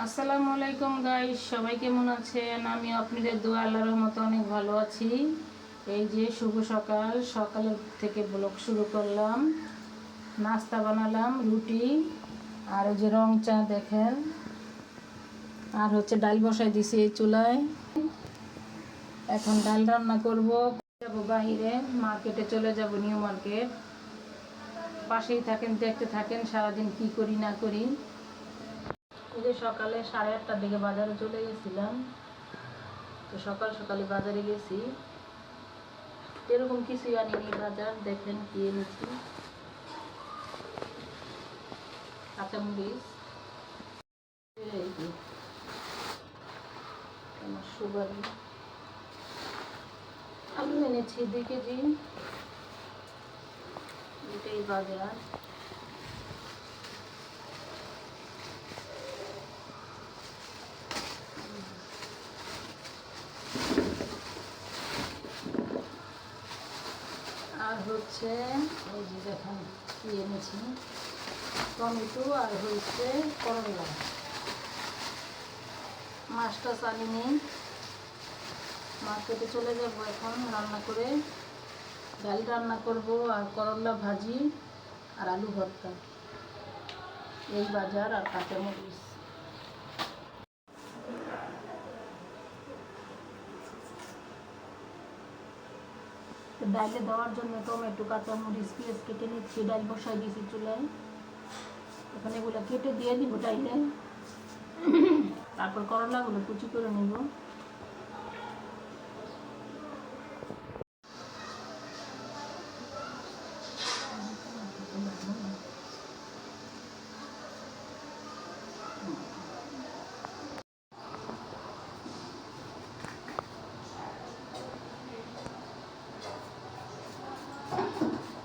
আসসালামু আলাইকুম গাইস, সবাই কেমন আছেন? আমি আপনাদের দোয়া আল্লাহর রহমতে অনেক ভালো আছি। এই যে শুভ সকাল, সকালের থেকে ব্লগ শুরু করলাম। নাস্তা বানালাম, রুটি আর ওই যে রং চা দেখেন, আর হচ্ছে ডাল বসাই দিছি এই চুলায়। এখন ডাল রান্না করব। যাব বাইরে মার্কেটে, চলে যাব নিউ মার্কেট। পাশেই থাকেন, দেখতে থাকেন সারাদিন কি করি না করি। এই যে সকালে 8:30টার দিকে বাজারে চলে গেছিলাম। তো সকাল সকালে বাজারে গেছি, এরকম কিছুই আনিনি। বাজার দেখেন কি এনেছি: কাঁচামরিচ, আমার সুগারি, আলু এনেছি 2 কেজি। এটাই বাজার। আর হচ্ছে এই যে দেখেন কি এনেছি: টমেটো আর হচ্ছে করলা। মাছটা আনিনি, মার্কেটে চলে যাব এখন রান্না করে। ডাল রান্না করব আর করলা ভাজি আর আলু ভর্তা। এই বাজার আর কাঁচামরিচ। ডালে দেওয়ার জন্য টমেটো, কাঁচামরিচ, পেঁয়াজ কেটে নিচ্ছি। ডাল বসাই দিয়েছি চুলায়, এখন এগুলো কেটে দিয়ে দিব ডাইলে। তারপর করলাগুলো কুচি করে নেব।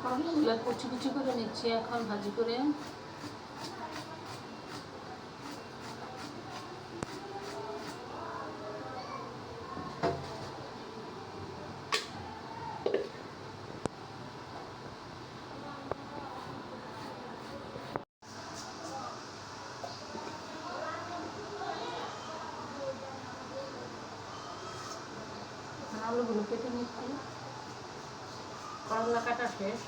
করলাগুলো কুচি কুচি করে নিচ্ছি এখন ভাজি করে। আলুগুলো কেটে নিচ্ছি, করলা কাটা শেষ।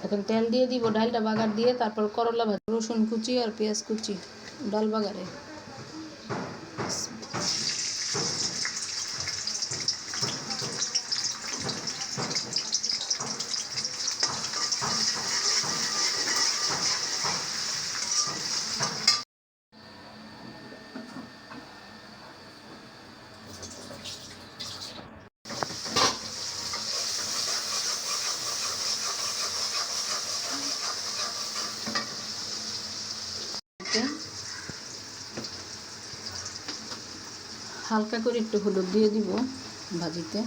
এখন তেল দিয়ে দিব, ডালটা বাগার দিয়ে তারপর করলা ভাজি, রসুন কুচি আর পেঁয়াজ কুচি ডাল বাগারে। হালকা করে একটু হলুদ দিয়ে দিব ভাজিতে।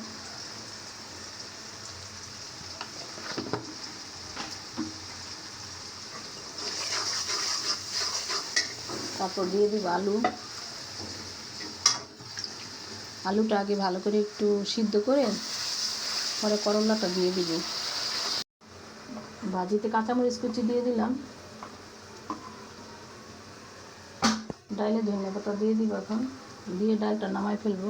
তারপর দিয়ে দিব আলু। আলুটা আগে ভালো করে একটু সিদ্ধ করে পরে করলাটা দিয়ে দিব। ভাজিতে কাঁচামরিচ কুচি দিয়ে দিলাম। ডালে ধনিয়া পাতা দিয়ে দিব এখন, দিয়ে ডালটা নামাই ফেলবো।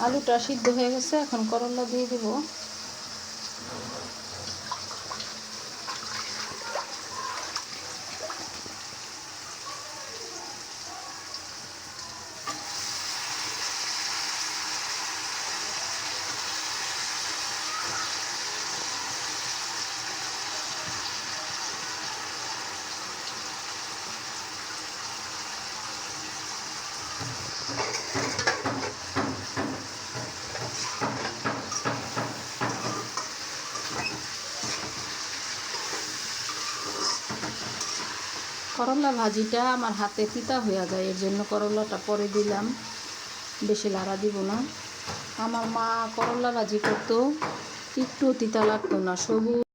আলুটা সিদ্ধ হয়ে গেছে, এখন করলা দিয়ে দিব। করলা ভাজিটা আমার হাতে তিতা হয়ে যায়, এর জন্য করলাটা পরে দিলাম, বেশি লাড়া দিব না। আমার মা করলা ভাজি করতো, একটু তিতা লাগতো না। সবুজ